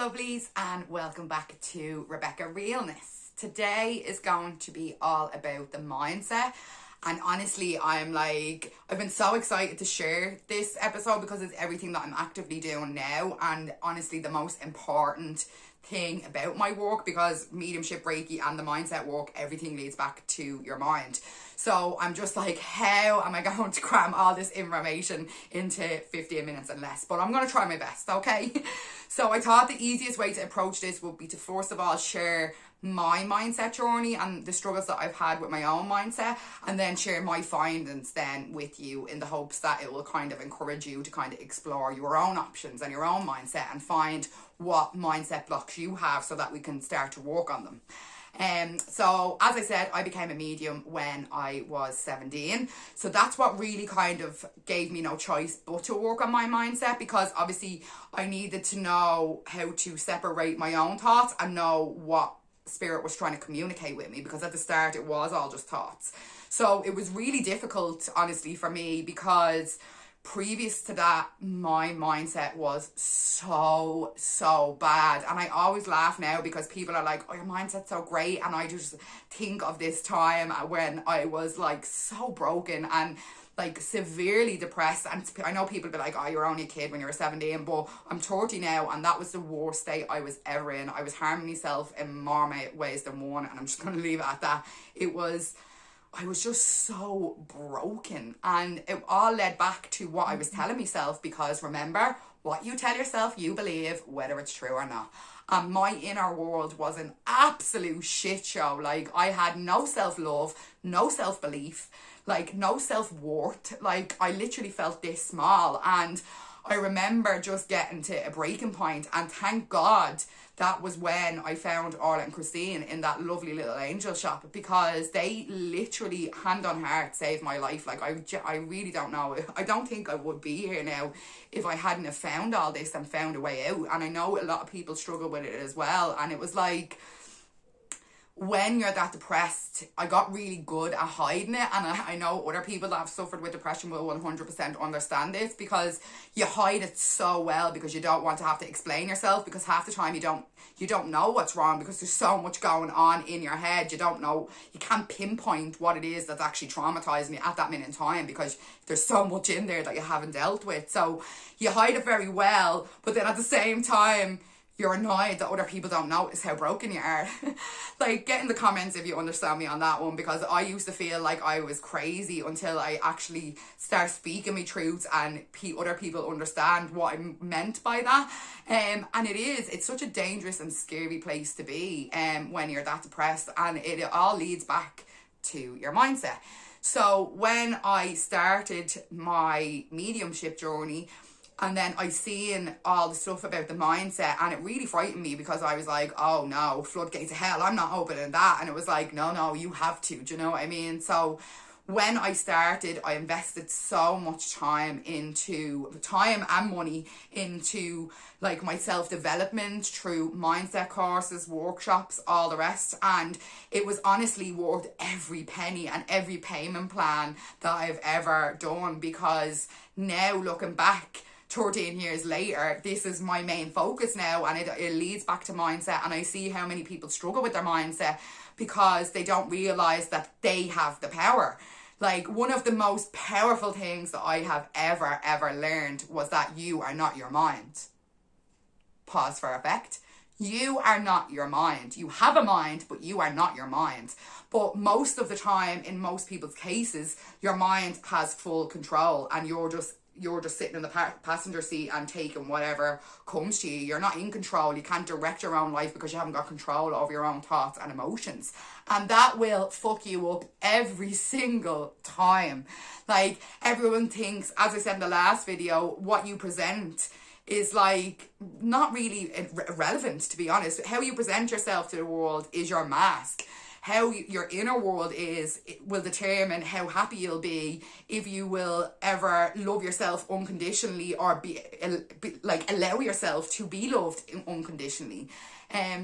lovelies, and welcome back to Rebecca Realness. Today is going to be all about the mindset, and honestly I've been so excited to share this episode because it's everything that I'm actively doing now, and honestly the most important thing about my work, because mediumship, reiki and the mindset work, everything leads back to your mind. So I'm just like, how am I going to cram all this information into 15 minutes and less? But I'm going to try my best, okay? So I thought the easiest way to approach this would be to first of all share my mindset journey and the struggles that I've had with my own mindset, and then share my findings then with you, in the hopes that it will kind of encourage you to kind of explore your own options and your own mindset and find what mindset blocks you have so that we can start to work on them. So as I said, I became a medium when I was 17. So that's what really kind of gave me no choice but to work on my mindset, because obviously I needed to know how to separate my own thoughts and know what spirit was trying to communicate with me, because at the start it was all just thoughts. So it was really difficult, honestly, for me, because previous to that, my mindset was so bad. And I always laugh now because people are like, oh, your mindset's so great. And I just think of this time when I was like so broken and like severely depressed. And I know people be like, oh, you're only a kid when you were 17, but I'm 30 now, and that was the worst state I was ever in. I was harming myself in more ways than one, and I'm just going to leave it at that. I was just so broken, and it all led back to what I was telling myself, because remember, what you tell yourself you believe, whether it's true or not. And my inner world was an absolute shit show. Like, I had no self-love, no self-belief, like no self-worth. Like, I literally felt this small, and I remember just getting to a breaking point, and thank God that was when I found Orla and Christine in that lovely little angel shop, because they literally, hand on heart, saved my life. Like, I really don't know. I don't think I would be here now if I hadn't have found all this and found a way out. And I know a lot of people struggle with it as well. And it was like, when you're that depressed, I got really good at hiding it, and I know other people that have suffered with depression will 100% understand this, because you hide it so well because you don't want to have to explain yourself, because half the time you don't know what's wrong, because there's so much going on in your head. You can't pinpoint what it is that's actually traumatizing you at that minute in time, because there's so much in there that you haven't dealt with. So you hide it very well, but then at the same time you're annoyed that other people don't notice how broken you are. Like, get in the comments if you understand me on that one, because I used to feel like I was crazy until I actually start speaking my truths and other people understand what I meant by that. And it's such a dangerous and scary place to be when you're that depressed, and it all leads back to your mindset. So when I started my mediumship journey, and then I seen all the stuff about the mindset, and it really frightened me, because I was like, oh no, floodgates of hell, I'm not opening that. And it was like, no, you have to, do you know what I mean? So when I started, I invested so much time and money into like my self-development through mindset courses, workshops, all the rest. And it was honestly worth every penny and every payment plan that I've ever done, because now looking back 13 years later, this is my main focus now, and it leads back to mindset. And I see how many people struggle with their mindset because they don't realize that they have the power. Like, one of the most powerful things that I have ever learned was that you are not your mind. Pause for effect. You are not your mind. You have a mind, but you are not your mind. But most of the time, in most people's cases, your mind has full control, and you're just sitting in the passenger seat and taking whatever comes to you. You're not in control. You can't direct your own life because you haven't got control over your own thoughts and emotions. And that will fuck you up every single time. Like, everyone thinks, as I said in the last video, what you present is like not really relevant, to be honest. How you present yourself to the world is your mask. How your inner world will determine how happy you'll be, if you will ever love yourself unconditionally, or allow yourself to be loved unconditionally.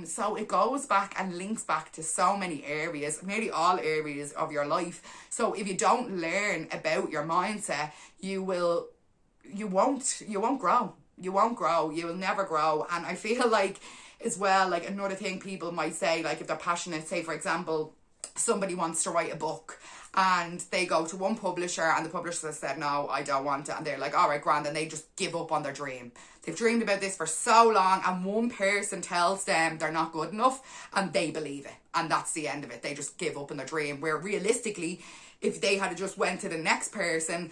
So it goes back and links back to so many areas, nearly all areas of your life. So if you don't learn about your mindset, you won't grow. you won't grow. You will never grow. And I feel like as well, like another thing people might say, like if they're passionate, say for example, somebody wants to write a book and they go to one publisher and the publisher said, no, I don't want it. And they're like, all right, grand. And they just give up on their dream. They've dreamed about this for so long and one person tells them they're not good enough and they believe it. And that's the end of it. They just give up on their dream. Where realistically, if they had just went to the next person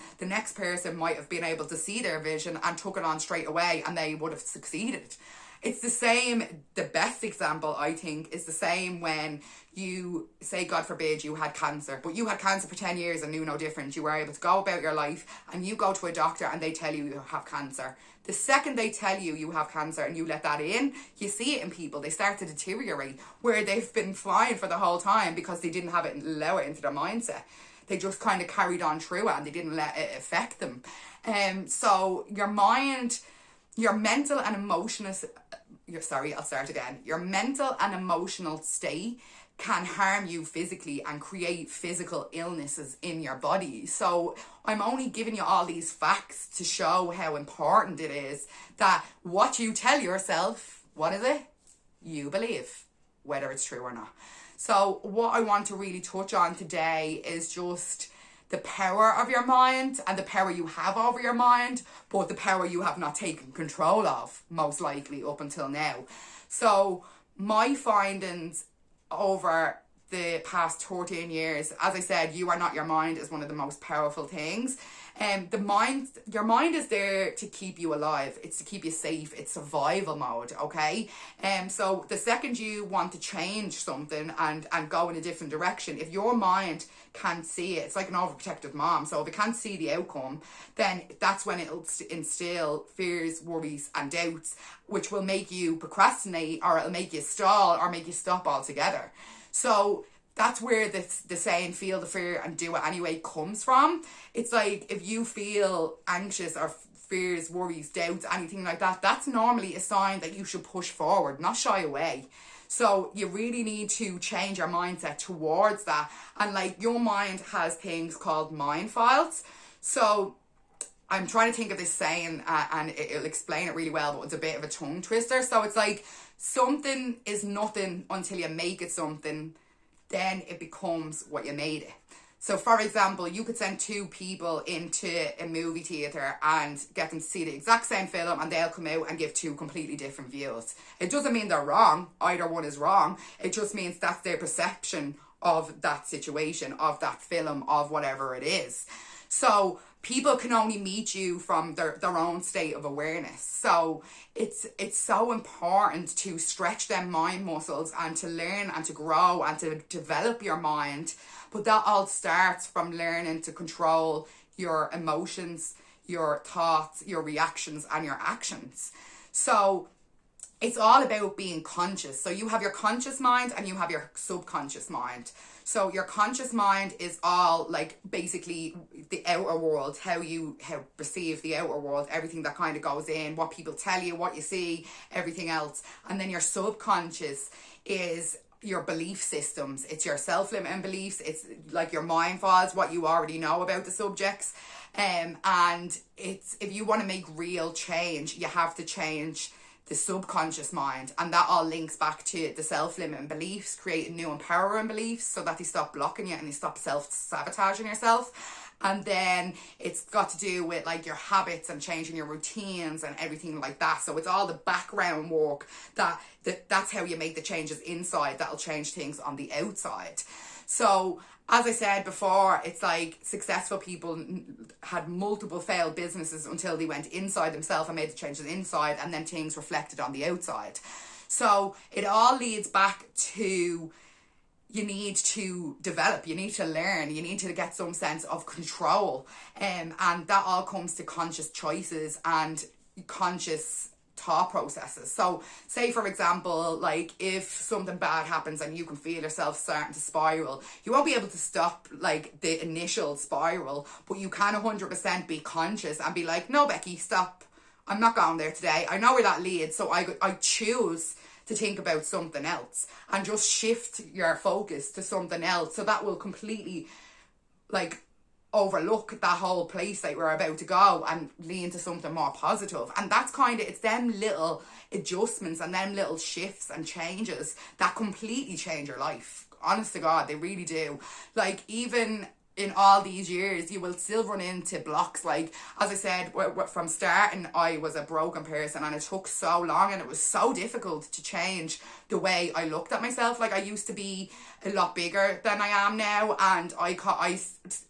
might have been able to see their vision and took it on straight away and they would have succeeded. It's the same, the best example I think is the same when you say, God forbid, you had cancer, but you had cancer for 10 years and knew no different. You were able to go about your life and you go to a doctor and they tell you have cancer. The second they tell you you have cancer and you let that in, you see it in people. They start to deteriorate where they've been fine for the whole time because they didn't have it, allow it into their mindset. They just kind of carried on through it and they didn't let it affect them. So your mind, your mental and emotional, your mental and emotional state can harm you physically and create physical illnesses in your body. So I'm only giving you all these facts to show how important it is that what you tell yourself, what is it? You believe, whether it's true or not. So what I want to really touch on today is just the power of your mind and the power you have over your mind, but the power you have not taken control of, most likely up until now. So my findings over the past 13 years, as I said, you are not your mind is one of the most powerful things. Your mind is there to keep you alive. It's to keep you safe. It's survival mode, okay? So the second you want to change something and go in a different direction, if your mind can't see it, it's like an overprotective mom. So if it can't see the outcome, then that's when it'll instill fears, worries, and doubts, which will make you procrastinate, or it'll make you stall, or make you stop altogether. So that's where the saying, feel the fear and do it anyway, comes from. It's like if you feel anxious or fears, worries, doubts, anything like that, that's normally a sign that you should push forward, not shy away. So you really need to change your mindset towards that. And like your mind has things called mind files. So I'm trying to think of this saying and it'll explain it really well, but it's a bit of a tongue twister. So it's like something is nothing until you make it something. Then it becomes what you made it. So for example, you could send two people into a movie theatre and get them to see the exact same film and they'll come out and give two completely different views. It doesn't mean they're wrong. Either one is wrong. It just means that's their perception of that situation, of that film, of whatever it is. So people can only meet you from their own state of awareness. So it's so important to stretch them mind muscles and to learn and to grow and to develop your mind. But that all starts from learning to control your emotions, your thoughts, your reactions, and your actions. So it's all about being conscious. So you have your conscious mind and you have your subconscious mind. So your conscious mind is all like basically the outer world, how perceive the outer world, everything that kind of goes in, what people tell you, what you see, everything else. And then your subconscious is your belief systems. It's your self-limiting beliefs. It's like your mind files, what you already know about the subjects. And it's, if you want to make real change, you have to change the subconscious mind, and that all links back to the self-limiting beliefs, creating new empowering beliefs so that they stop blocking you and you stop self-sabotaging yourself. And then it's got to do with like your habits and changing your routines and everything like that. So it's all the background work that's how you make the changes inside that'll change things on the outside. So as I said before, it's like successful people had multiple failed businesses until they went inside themselves and made the changes inside, and then things reflected on the outside. So it all leads back to, you need to develop, you need to learn, you need to get some sense of control. And that all comes to conscious choices and conscious thought processes. So say for example, like if something bad happens and you can feel yourself starting to spiral, you won't be able to stop like the initial spiral, but you can 100% be conscious and be like, no Becky, stop, I'm not going there today, I know where that leads, so I choose to think about something else, and just shift your focus to something else. So that will completely like overlook that whole place that we're about to go and lean to something more positive. And that's kind of, it's them little adjustments and them little shifts and changes that completely change your life. Honest to God, they really do. Like, even in all these years, you will still run into blocks. Like, as I said, from starting, I was a broken person, and it took so long, and it was so difficult to change the way I looked at myself. Like, I used to be a lot bigger than I am now, and I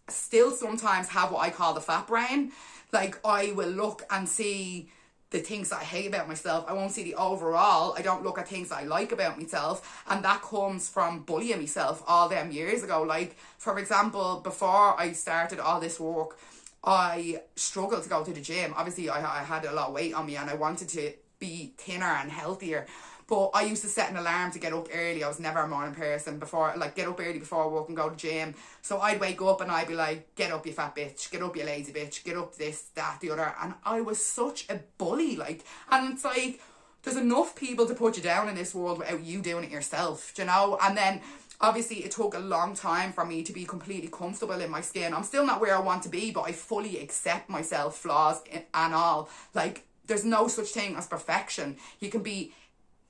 still sometimes have what I call the fat brain. Like, I will look and see the things that I hate about myself. I won't see the overall. I don't look at things that I like about myself. And that comes from bullying myself all them years ago. Like, for example, before I started all this work, I struggled to go to the gym. Obviously, I had a lot of weight on me, and I wanted to be thinner and healthier. But I used to set an alarm to get up early. I was never a morning person before, like, get up early before work and go to gym. So I'd wake up and I'd be like, get up, you fat bitch. Get up, you lazy bitch. Get up, this, that, the other. And I was such a bully, like. And it's like, there's enough people to put you down in this world without you doing it yourself, do you know? And then, obviously, it took a long time for me to be completely comfortable in my skin. I'm still not where I want to be, but I fully accept myself, flaws and all. Like, there's no such thing as perfection. You can be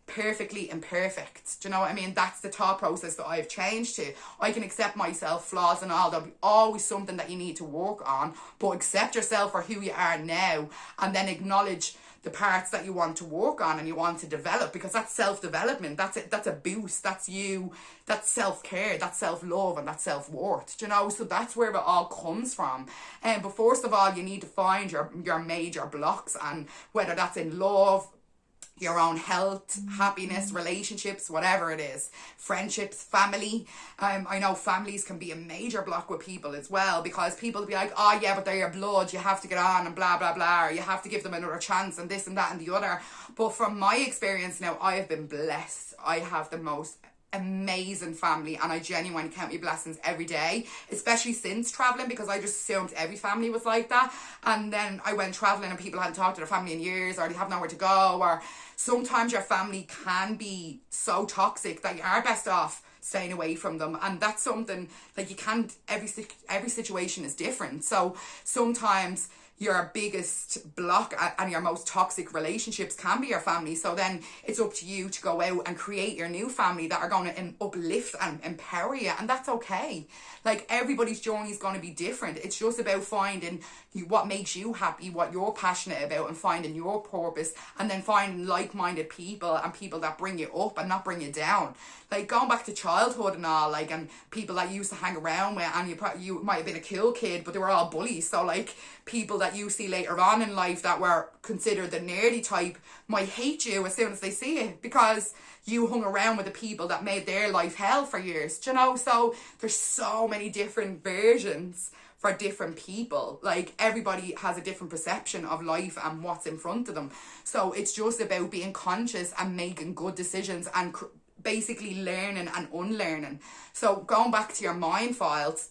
perfectly imperfect. Do you know what I mean? That's the thought process that I've changed to. I can accept myself, flaws and all. There'll be always something that you need to work on, but accept yourself for who you are now, and then acknowledge the parts that you want to work on and you want to develop, because that's self-development. That's it. That's a boost. That's you. That's self-care. That's self-love, and that's self-worth. Do you know? So that's where it all comes from. But first of all, you need to find your major blocks, and whether that's in love, your own health, happiness, relationships, whatever it is, friendships, family. I know families can be a major block with people as well, because people will be like, oh yeah, but they're your blood, you have to get on and blah, blah, blah, or you have to give them another chance and this and that and the other. But from my experience now, I have been blessed. I have the most amazing family, and I genuinely count my blessings every day, especially since traveling, because I just assumed every family was like that. And then I went traveling and people hadn't talked to their family in years, or they have nowhere to go, or sometimes your family can be so toxic that you are best off staying away from them. And that's something, like, you can't, every situation is different. So sometimes your biggest block and your most toxic relationships can be your family. So then it's up to you to go out and create your new family that are going to uplift and empower you. And that's okay. Like, everybody's journey is going to be different. It's just about finding what makes you happy, what you're passionate about, and finding your purpose, and then finding like-minded people and people that bring you up and not bring you down. Like, going back to childhood and all, like, and people that you used to hang around with, and you might have been a cool kid, but they were all bullies. So, like, people that you see later on in life that were considered the nerdy type might hate you as soon as they see you, because you hung around with the people that made their life hell for years, do you know? So there's so many different versions for different people. Like, everybody has a different perception of life and what's in front of them. So it's just about being conscious and making good decisions and basically learning and unlearning. So going back to your mind files,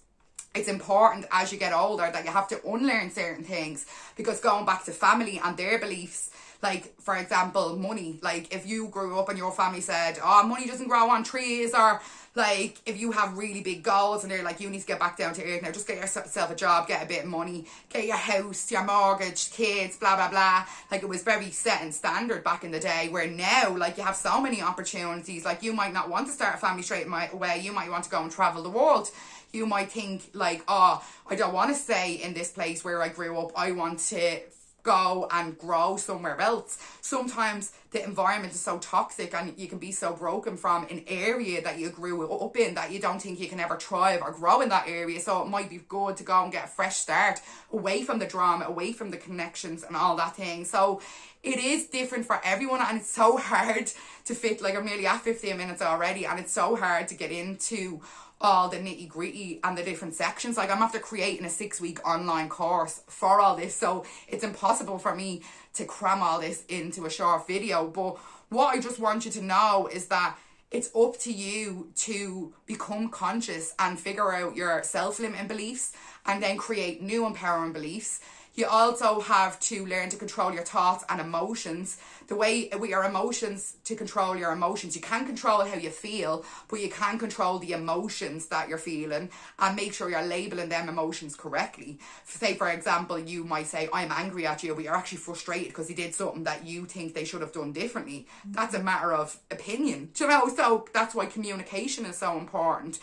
it's important as you get older that you have to unlearn certain things, because going back to family and their beliefs, like, for example, money. Like, if you grew up and your family said, oh, money doesn't grow on trees, or like, if you have really big goals and they're like, you need to get back down to earth now, just get yourself a job, get a bit of money, get your house, your mortgage, kids, blah, blah, blah. Like, it was very set and standard back in the day, where now, like, you have so many opportunities. Like, you might not want to start a family straight away. You might want to go and travel the world. You might think, like, oh, I don't want to stay in this place where I grew up. I want to go and grow somewhere else. Sometimes the environment is so toxic and you can be so broken from an area that you grew up in that you don't think you can ever thrive or grow in that area. So it might be good to go and get a fresh start, away from the drama, away from the connections and all that thing. So it is different for everyone, and it's so hard to fit. Like, I'm nearly at 15 minutes already, and it's so hard to get into all the nitty gritty and the different sections. Like, I'm after creating a 6-week online course for all this, so it's impossible for me to cram all this into a short video. But what I just want you to know is that it's up to you to become conscious and figure out your self-limiting beliefs, and then create new empowering beliefs. You also have to learn to control your thoughts and emotions. The way with your emotions, to control your emotions, you can control how you feel, but you can control the emotions that you're feeling and make sure you're labeling them emotions correctly. Say, for example, you might say, I'm angry at you, but you're actually frustrated because he did something that you think they should have done differently. That's a matter of opinion, you know, so that's why communication is so important.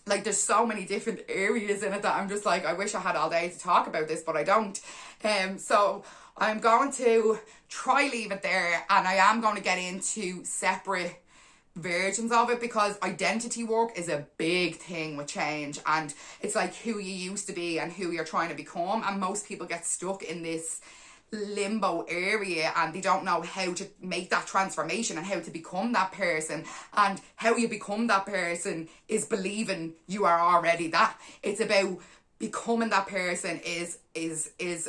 Like, there's so many different areas in it that I'm just like, I wish I had all day to talk about this, but I don't. So I'm going to try leave it there, and I am going to get into separate versions of it, because identity work is a big thing with change, and it's like who you used to be and who you're trying to become, and most people get stuck in this limbo area and they don't know how to make that transformation and how to become that person. And how you become that person is believing you are already that. It's about becoming that person is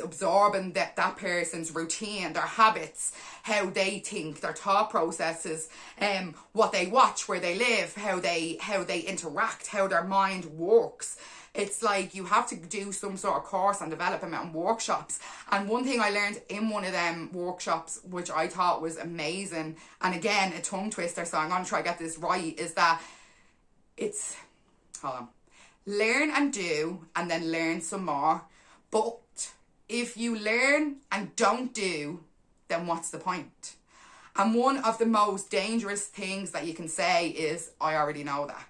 absorbing that person's routine, their habits, how they think, their thought processes, what they watch, where they live, how they interact, how their mind works. It's like you have to do some sort of course and development and workshops. And one thing I learned in one of them workshops, which I thought was amazing, and again, a tongue twister, so I'm going to try to get this right, is that it's, hold on, learn and do, and then learn some more. But if you learn and don't do, then what's the point? And one of the most dangerous things that you can say is, I already know that.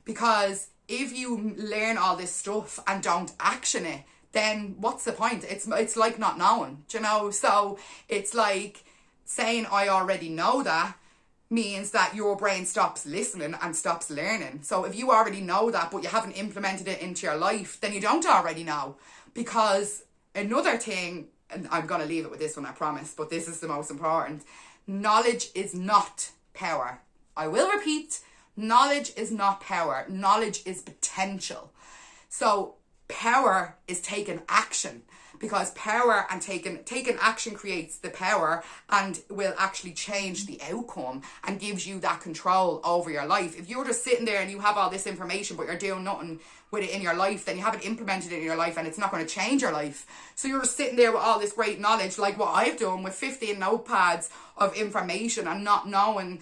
Because if you learn all this stuff and don't action it, then what's the point? It's like not knowing, you know? So it's like saying I already know that means that your brain stops listening and stops learning. So if you already know that, but you haven't implemented it into your life, then you don't already know. Because another thing, and I'm going to leave it with this one, I promise, but this is the most important. Knowledge is not power. I will repeat, knowledge is not power. Knowledge is potential. So power is taking action, because power and taking action creates the power and will actually change the outcome and gives you that control over your life. If you're just sitting there and you have all this information but you're doing nothing with it in your life, then you haven't implemented it in your life and it's not going to change your life. So you're just sitting there with all this great knowledge, like what I've done with 15 notepads of information and not knowing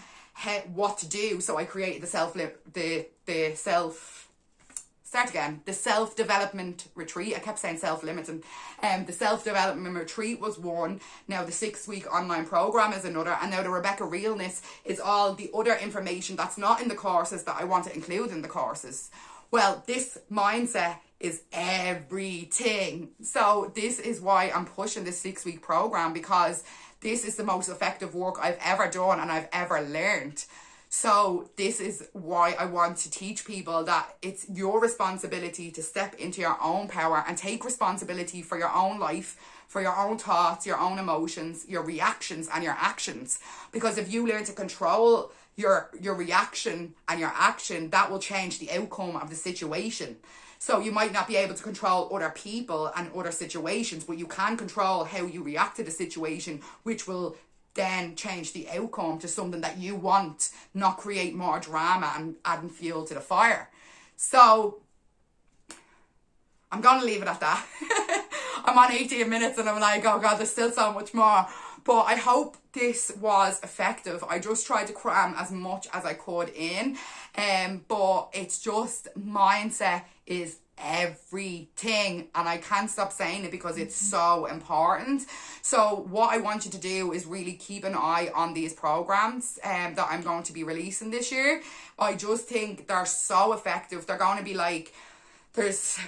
what to do. So I created the self-development retreat. I kept saying self-limiting. The self-development retreat was one. Now the 6-week online program is another. And now the Rebecca Realness is all the other information that's not in the courses that I want to include in the courses. Well, this mindset is everything. So this is why I'm pushing this 6-week program, because this is the most effective work I've ever done and I've ever learned. So this is why I want to teach people that it's your responsibility to step into your own power and take responsibility for your own life, for your own thoughts, your own emotions, your reactions and your actions. Because if you learn to control your reaction and your action, that will change the outcome of the situation. So you might not be able to control other people and other situations, but you can control how you react to the situation, which will then change the outcome to something that you want, not create more drama and adding fuel to the fire. So I'm going to leave it at that. I'm on 18 minutes and I'm like, oh God, there's still so much more. But I hope this was effective. I just tried to cram as much as I could in. But it's just, mindset is everything, and I can't stop saying it because it's so important. So what I want you to do is really keep an eye on these programs that I'm going to be releasing this year. I just think they're so effective. They're going to be like, there's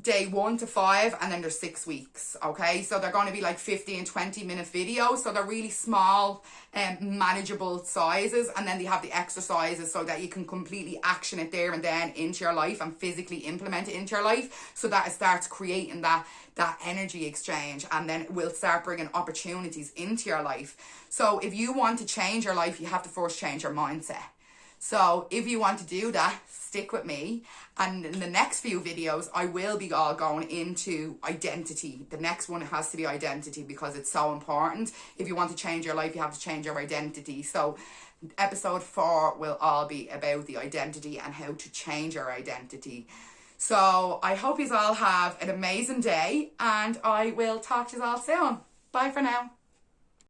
day 1 to 5 and then there's 6 weeks. Okay, so they're going to be like 15-20 minute videos, so they're really small and manageable sizes, and then they have the exercises so that you can completely action it there and then into your life and physically implement it into your life, so that it starts creating that energy exchange, and then it will start bringing opportunities into your life. So if you want to change your life, you have to first change your mindset. So if you want to do that, stick with me. And in the next few videos, I will be all going into identity. The next one has to be identity, because it's so important. If you want to change your life, you have to change your identity. So episode 4 will all be about the identity and how to change your identity. So I hope you all have an amazing day, and I will talk to you all soon. Bye for now.